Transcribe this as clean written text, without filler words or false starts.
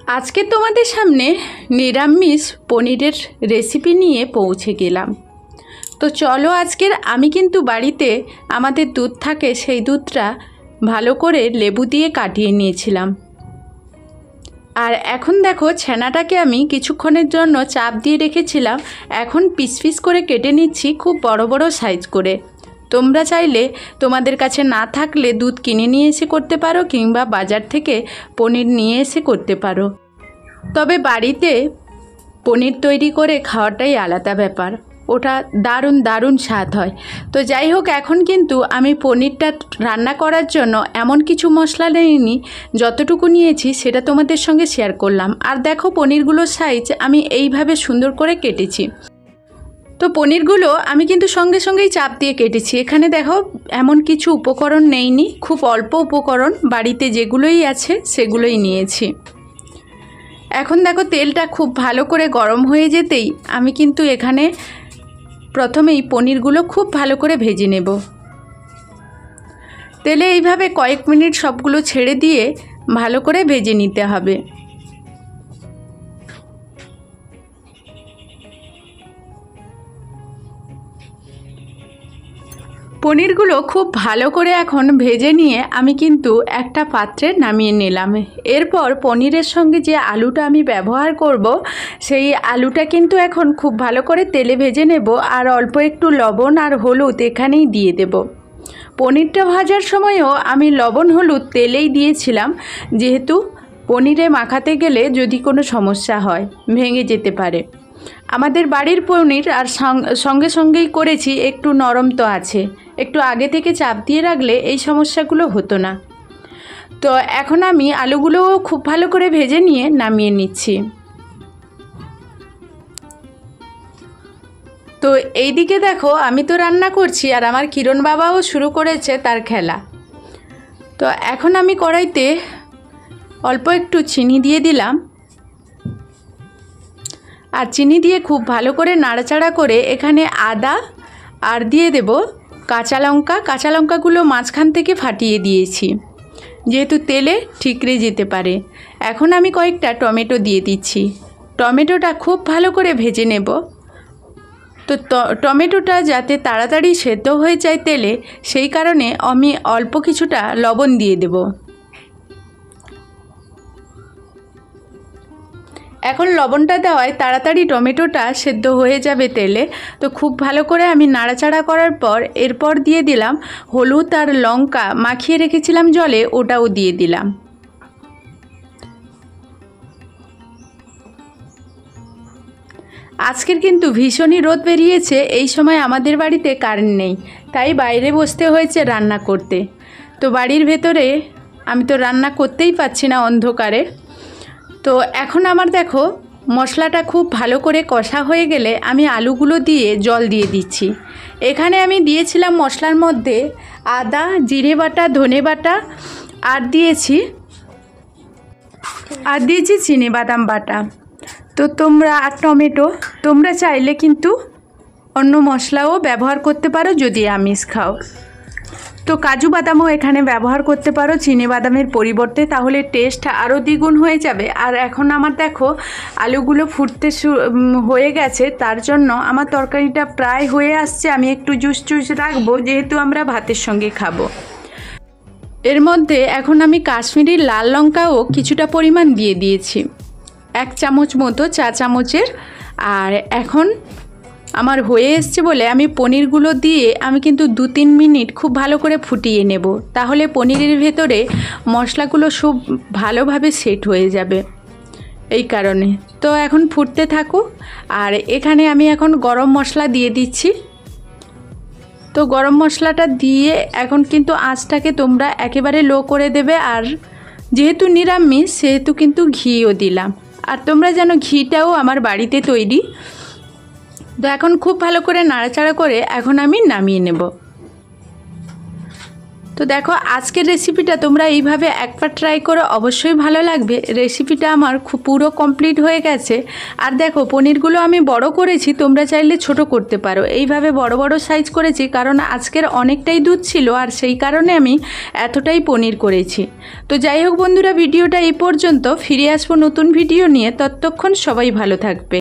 আজকে তোমাদের সামনে নিরামিষ পনিরের রেসিপি নিয়ে পৌঁছে গেলাম। তো চলো, আজকের আমি কিন্তু বাড়িতে আমাদের দুধ থাকে, সেই দুধটা ভালো করে লেবু দিয়ে কাটিয়ে নিয়েছিলাম। আর এখন দেখো, ছানাটাকে আমি কিছুক্ষণের জন্য চাপ দিয়ে রেখেছিলাম। এখন পিস পিস করে কেটে নিচ্ছি, খুব বড় বড় সাইজ করে। তোমরা চাইলে তোমাদের কাছে না থাকলে দুধ কিনে নিয়ে এসে করতে পারো, কিংবা বাজার থেকে পনির নিয়ে এসে করতে পারো। তবে বাড়িতে পনির তৈরি করে খাওয়াটাই আলাদা ব্যাপার, ওটা দারুণ দারুণ স্বাদ হয়। তো যাই হোক, এখন কিন্তু আমি পনিরটা রান্না করার জন্য এমন কিছু মশলা নিইনি, যতটুকু নিয়েছি সেটা তোমাদের সঙ্গে শেয়ার করলাম। আর দেখো, পনিরগুলোর সাইজ আমি এইভাবে সুন্দর করে কেটেছি। তো পনিরগুলো আমি কিন্তু সঙ্গে সঙ্গেই চাপ দিয়ে কেটেছি। এখানে দেখো, এমন কিছু উপকরণ নেইনি, খুব অল্প উপকরণ, বাড়িতে যেগুলোই আছে সেগুলোই নিয়েছি। এখন দেখো, তেলটা খুব ভালো করে গরম হয়ে যেতেই আমি কিন্তু এখানে প্রথমেই পনিরগুলো খুব ভালো করে ভেজে নেব। তেলে এইভাবে কয়েক মিনিট সবগুলো ছেড়ে দিয়ে ভালো করে ভেজে নিতে হবে। পনিরগুলো খুব ভালো করে এখন ভেজে নিয়ে আমি কিন্তু একটা পাত্রে নামিয়ে নিলাম। এরপর পনিরের সঙ্গে যে আলুটা আমি ব্যবহার করব, সেই আলুটা কিন্তু এখন খুব ভালো করে তেলে ভেজে নেব। আর অল্প একটু লবণ আর হলুদ এখানেই দিয়ে দেব। পনিরটা ভাজার সময়ও আমি লবণ হলুদ তেলেই দিয়েছিলাম, যেহেতু পনিরে মাখাতে গেলে যদি কোনো সমস্যা হয়, ভেঙে যেতে পারে। আমাদের বাড়ির পনির আর সঙ্গে সঙ্গেই করেছি, একটু নরম তো আছে, একটু আগে থেকে চাপ দিয়ে রাখলে এই সমস্যাগুলো হতো না। তো এখন আমি আলুগুলোও খুব ভালো করে ভেজে নিয়ে নামিয়ে নিচ্ছি। তো এইদিকে দেখো, আমি তো রান্না করছি আর আমার কিরণ বাবাও শুরু করেছে তার খেলা। তো এখন আমি কড়াইতে অল্প একটু চিনি দিয়ে দিলাম। আর চিনি দিয়ে খুব ভালো করে নাড়াচাড়া করে এখানে আদা আর দিয়ে দেব কাঁচা লঙ্কা। কাঁচা লঙ্কাগুলো মাঝখান থেকে ফাটিয়ে দিয়েছি, যেহেতু তেলে ঠিকরে যেতে পারে। এখন আমি কয়েকটা টমেটো দিয়ে দিচ্ছি। টমেটোটা খুব ভালো করে ভেজে নেব। তো টমেটোটা যাতে তাড়াতাড়ি সেদ্ধ হয়ে যায় তেলে, সেই কারণে আমি অল্প কিছুটা লবণ দিয়ে দেব। এখন লবণটা দেওয়ায় তাড়াতাড়ি টমেটোটা সেদ্ধ হয়ে যাবে তেলে। তো খুব ভালো করে আমি নাড়াচাড়া করার পর এরপর দিয়ে দিলাম হলুদ আর লঙ্কা মাখিয়ে রেখেছিলাম জলে, ওটাও দিয়ে দিলাম। আজকের কিন্তু ভীষণই রোদ বেরিয়েছে, এই সময় আমাদের বাড়িতে কারেন্ট নেই, তাই বাইরে বসতে হয়েছে রান্না করতে। তো বাড়ির ভেতরে আমি তো রান্না করতেই পারছি না অন্ধকারে। তো এখন আমার দেখো, মশলাটা খুব ভালো করে কষা হয়ে গেলে আমি আলুগুলো দিয়ে জল দিয়ে দিচ্ছি। এখানে আমি দিয়েছিলাম মশলার মধ্যে আদা, জিরে বাটা, ধনে বাটা, আর দিয়েছি চিনেবাদাম বাটা। তো আর টমেটো, তোমরা চাইলে কিন্তু অন্য মশলাও ব্যবহার করতে পারো যদি আমিষ খাও। তো কাজু বাদামও এখানে ব্যবহার করতে পারো চিনেবাদামের পরিবর্তে, তাহলে টেস্ট আরও দ্বিগুণ হয়ে যাবে। আর এখন আমার দেখো, আলুগুলো ফুটতে হয়ে গেছে, তার জন্য আমার তরকারিটা প্রায় হয়ে আসছে। আমি একটু জুস রাখবো, যেহেতু আমরা ভাতের সঙ্গে খাবো। এর মধ্যে এখন আমি কাশ্মীরি লাল লঙ্কাও কিছুটা পরিমাণ দিয়ে দিয়েছি, 1 চামচ মতো, চা চামচের। আর এখন আমার হয়ে এসছে বলে আমি পনিরগুলো দিয়ে আমি কিন্তু 2-3 মিনিট খুব ভালো করে ফুটিয়ে নেব, তাহলে পনিরের ভেতরে মশলাগুলো সব ভালোভাবে সেট হয়ে যাবে, এই কারণে। তো এখন ফুটতে থাকুক। আর এখানে আমি এখন গরম মশলা দিয়ে দিচ্ছি। তো গরম মশলাটা দিয়ে এখন কিন্তু আঁচটাকে তোমরা একেবারে লো করে দেবে। আর যেহেতু নিরামিষ, সেহেতু কিন্তু ঘিও দিলাম। আর তোমরা জানো, ঘিটাও আমার বাড়িতে তৈরি। তো এখন খুব ভালো করে নাড়াচাড়া করে এখন আমি নামিয়ে নেব। তো দেখো আজকের রেসিপিটা তোমরা এইভাবে একবার ট্রাই করো, অবশ্যই ভালো লাগবে। রেসিপিটা আমার পুরো কমপ্লিট হয়ে গেছে। আর দেখো পনিরগুলো আমি বড় করেছি, তোমরা চাইলে ছোট করতে পারো। এইভাবে বড় বড় সাইজ করেছি কারণ আজকের অনেকটাই দুধ ছিল, আর সেই কারণে আমি এতটাই পনির করেছি। তো যাই হোক বন্ধুরা, ভিডিওটা এই পর্যন্ত। ফিরে আসবো নতুন ভিডিও নিয়ে, ততক্ষণ সবাই ভালো থাকবে।